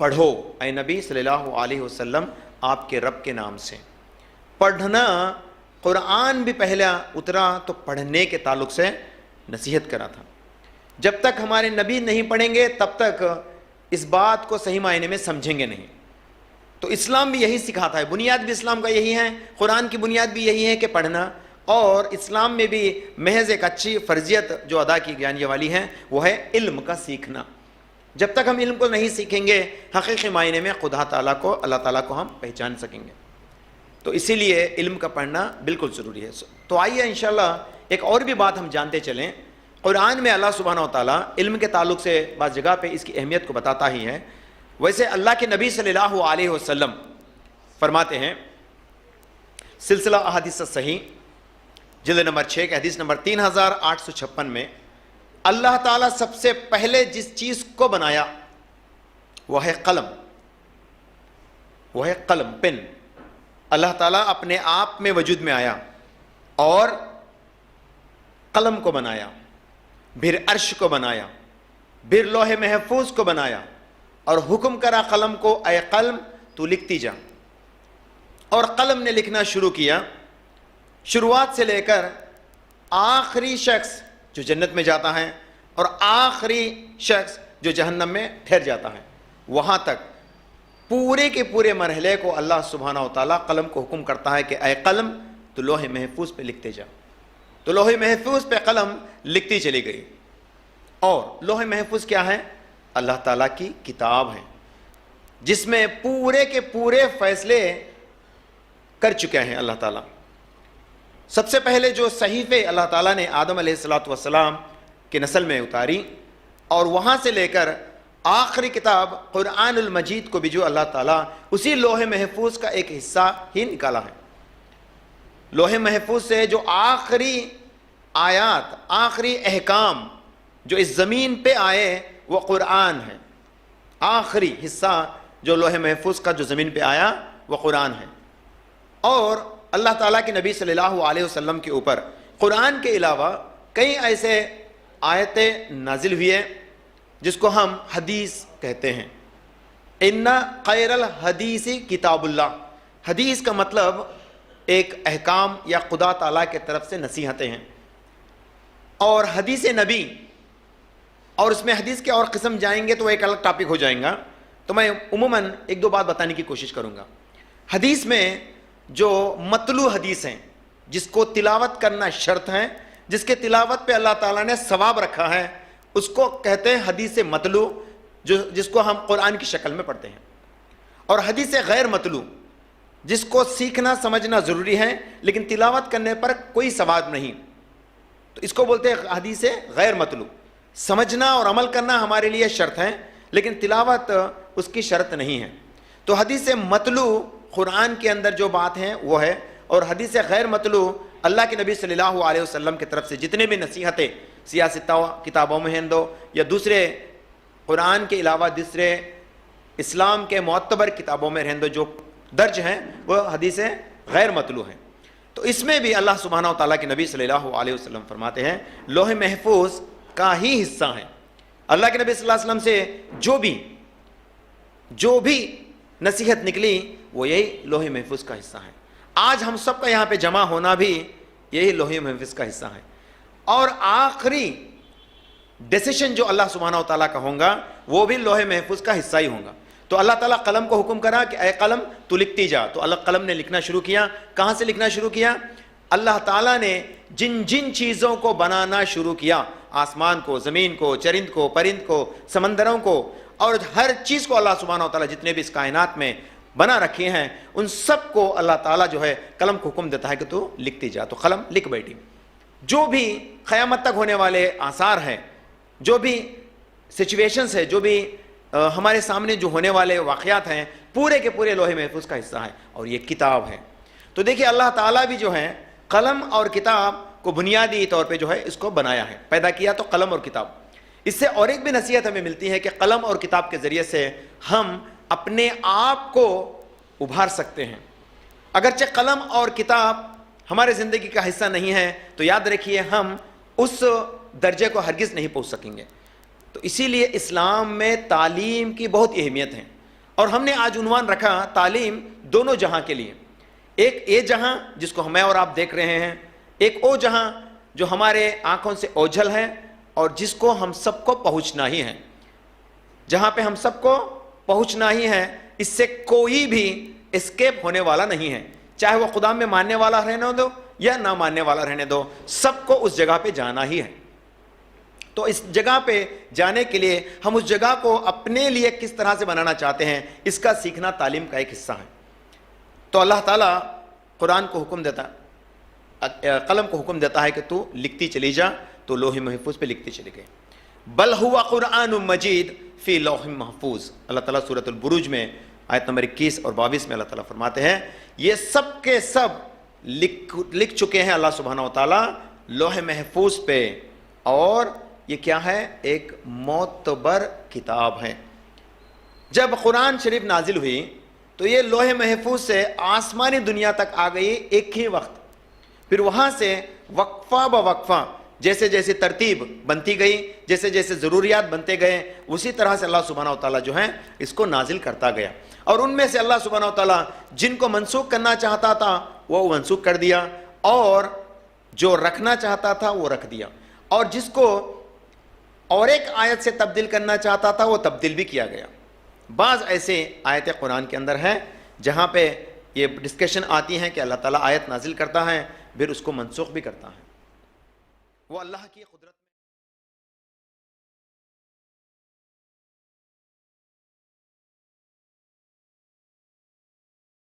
پڑھو اے نبی صلی اللہ علیہ وسلم آپ کے رب کے نام سے. پڑھنا، قرآن بھی پہلا اترا تو پڑھنے کے تعلق سے نصیحت کرا تھا. جب تک ہمارے نبی نہیں پڑھیں گے تب تک اس بات کو صحیح معنی میں سمجھیں گے نہیں. تو اسلام بھی یہی سکھاتا ہے، بنیاد بھی اسلام کا یہی ہے، قرآن کی بنیاد بھی یہی ہے کہ پڑھنا. اور اسلام میں بھی محض ایک اچھی فرضیت جو ادا کی جانے والی ہے وہ ہے علم کا سیکھنا. جب تک ہم علم کو نہیں سیکھیں گے حقیقی معنی میں خدا تعالیٰ کو، اللہ تعالیٰ کو ہم پہچان سکیں گے. تو اسی لیے علم کا پڑھنا بالکل ضروری ہے. تو آئیے انشاءاللہ ایک اور بھی بات ہم جانتے چلیں. قرآن میں اللہ سبحانہ و تعالیٰ علم کے تعلق سے بعض جگہ پہ اس کی اہمیت کو بتاتا ہی ہے. ویسے اللہ کے نبی صلی اللہ علیہ وسلم فرماتے ہیں، سلسلہ احادیث صحیح جلد نمبر 6 کے حدیث نمبر 3856 میں، اللہ تعالیٰ سب سے پہلے جس چیز کو بنایا وہ ہے قلم. وہ ہے قلم، پن. اللہ تعالیٰ اپنے آپ میں وجود میں آیا اور قلم کو بنایا، پھر عرش کو بنایا، پھر لوح محفوظ کو بنایا اور حکم کرا قلم کو، اے قلم تو لکھتی جا. اور قلم نے لکھنا شروع کیا. شروعات سے لے کر آخری شخص جو جنت میں جاتا ہے اور آخری شخص جو جہنم میں ٹھہر جاتا ہے، وہاں تک پورے کے پورے مرحلے کو اللہ سبحانہ و تعالیٰ قلم کو حکم کرتا ہے کہ اے قلم تو لوح محفوظ پہ لکھتے جا. تو لوح محفوظ پہ قلم لکھتی چلی گئی. اور لوح محفوظ کیا ہے؟ اللہ تعالیٰ کی کتاب ہے جس میں پورے کے پورے فیصلے کر چکے ہیں اللہ تعالیٰ. سب سے پہلے جو صحیفے اللہ تعالیٰ نے آدم علیہ السلام کے نسل میں اتاری، اور وہاں سے لے کر آخری کتاب قرآن المجید کو بھی جو اللہ تعالیٰ اسی لوح محفوظ کا ایک حصہ ہی نکالا ہے. لوح محفوظ سے جو آخری آیات، آخری احکام جو اس زمین پہ آئے وہ قرآن ہے. آخری حصہ جو لوح محفوظ کا جو زمین پہ آیا وہ قرآن ہے. اور اللہ تعالیٰ کے نبی صلی اللہ علیہ وسلم کے اوپر قرآن کے علاوہ کئی ایسے آیتیں نازل ہوئے جس کو ہم حدیث کہتے ہیں. ان خیر الحدیث کتاب اللہ. حدیث کا مطلب ایک احکام یا خدا تعالیٰ کے طرف سے نصیحتیں ہیں. اور حدیث نبی، اور اس میں حدیث کے اور قسم جائیں گے تو ایک الگ ٹاپک ہو جائیں گا، تو میں عموماً ایک دو بات بتانے کی کوشش کروں گا. حدیث میں جو متلو حدیث ہیں جس کو تلاوت کرنا شرط ہے، جس کے تلاوت پہ اللہ تعالیٰ نے ثواب رکھا ہے، اس کو کہتے ہیں حدیث متلو، جس کو ہم قرآن کی شکل میں پڑھتے ہیں. اور حدیث غیر متلو جس کو سیکھنا سمجھنا ضروری ہے لیکن تلاوت کرنے پر کوئی ثواب نہیں، تو اس کو بولتے ہیں حدیث غیر متلو. سمجھنا اور عمل کرنا ہمارے لیے شرط ہے لیکن تلاوت اس کی شرط نہیں ہے. تو حدیث متلو قرآن کے اندر جو بات ہیں وہ ہے، اور حدیث غیر متلو اللہ کے نبی صلی اللہ علیہ وسلم کی طرف سے جتنے بھی نصیحتیں سیاسی کتابوں میں ہیں دو یا دوسرے قرآن کے علاوہ دوسرے اسلام کے معتبر کتابوں میں رہندو جو درج ہیں وہ حدیث غیر متلو ہیں. تو اس میں بھی اللہ سبحانہ و تعالیٰ کے نبی صلی اللہ علیہ وسلم فرماتے ہیں لوح محفوظ کا ہی حصہ ہیں. اللہ کے نبی صلی اللہ علیہ وسلم سے جو بھی نصیحت نکلی وہ یہی لوح محفوظ کا حصہ ہے. آج ہم سب کا یہاں پہ جمع ہونا بھی یہی لوح محفوظ کا حصہ ہے. اور آخری ڈیسیشن جو اللہ سبحانہ و تعالیٰ کا ہوگا وہ بھی لوح محفوظ کا حصہ ہی ہوگا. تو اللہ تعالیٰ قلم کو حکم کرا کہ اے قلم تو لکھتی جا. تو اللہ قلم نے لکھنا شروع کیا. کہاں سے لکھنا شروع کیا؟ اللہ تعالیٰ نے جن جن چیزوں کو بنانا شروع کیا، آسمان کو، زمین کو، چرند کو، پرند کو، سمندروں کو، اور ہر چیز کو اللہ سبحانہ و تعالیٰ جتنے بھی اس کائنات میں بنا رکھے ہیں ان سب کو اللہ تعالیٰ جو ہے قلم کو حکم دیتا ہے کہ تو لکھتی جا. تو قلم لکھ بیٹھی. جو بھی قیامت تک ہونے والے آثار ہیں، جو بھی سچویشنز ہے، جو بھی ہمارے سامنے جو ہونے والے واقعات ہیں، پورے کے پورے لوح محفوظ کا حصہ ہے اور یہ کتاب ہے. تو دیکھیے اللہ تعالیٰ بھی جو ہے قلم اور کتاب کو بنیادی طور پہ جو ہے اس کو بنایا ہے، پیدا کیا تو قلم اور کتاب. اس سے اور ایک بھی نصیحت ہمیں ملتی ہے کہ قلم اور کتاب کے ذریعے سے ہم اپنے آپ کو ابھار سکتے ہیں. اگرچہ قلم اور کتاب ہمارے زندگی کا حصہ نہیں ہے تو یاد رکھیے ہم اس درجے کو ہرگز نہیں پہنچ سکیں گے. تو اسی لیے اسلام میں تعلیم کی بہت اہمیت ہے. اور ہم نے آج عنوان رکھا تعلیم دونوں جہاں کے لیے، ایک یہ جہاں جس کو میں اور آپ دیکھ رہے ہیں، ایک وہ جہاں جو ہمارے آنکھوں سے اوجھل ہے اور جس کو ہم سب کو پہنچنا ہی ہے، جہاں پہ ہم سب کو پہنچنا ہی ہے، اس سے کوئی بھی اسکیپ ہونے والا نہیں ہے، چاہے وہ خدا میں ماننے والا رہنے دو یا نہ ماننے والا رہنے دو، سب کو اس جگہ پہ جانا ہی ہے۔ تو اس جگہ پہ جانے کے لیے ہم اس جگہ کو اپنے لیے کس طرح سے بنانا چاہتے ہیں، اس کا سیکھنا تعلیم کا ایک حصہ ہے۔ تو اللہ تعالیٰ قرآن کو حکم دیتا، قلم کو حکم دیتا ہے کہ تو لکھتی چلی جا، تو لوح محفوظ پہ لکھتی چلی گئی۔ بل ہوا قرآن مجید فی لوح محفوظ، اللہ تعالیٰ سورۃ البروج میں آیت نمبر 21 اور 22 میں اللہ تعالیٰ فرماتے ہیں یہ سب کے سب لکھ چکے ہیں اللہ سبحانہ و تعالیٰ لوح محفوظ پہ، اور یہ کیا ہے؟ ایک معتبر کتاب ہے۔ جب قرآن شریف نازل ہوئی تو یہ لوح محفوظ سے آسمانی دنیا تک آ گئی ایک ہی وقت، پھر وہاں سے وقفہ بوقفہ جیسے جیسے ترتیب بنتی گئی، جیسے جیسے ضروریات بنتے گئے، اسی طرح سے اللہ سبحانہ و تعالیٰ جو ہے اس کو نازل کرتا گیا، اور ان میں سے اللہ سبحانہ و تعالیٰ جن کو منسوخ کرنا چاہتا تھا وہ منسوخ کر دیا، اور جو رکھنا چاہتا تھا وہ رکھ دیا، اور جس کو اور ایک آیت سے تبدیل کرنا چاہتا تھا وہ تبدیل بھی کیا گیا۔ بعض ایسے آیت قرآن کے اندر ہیں جہاں پہ یہ ڈسکشن آتی ہیں کہ اللہ تعالیٰ آیت نازل کرتا ہے پھر اس کو منسوخ بھی کرتا ہے، وہ اللہ کی قدرت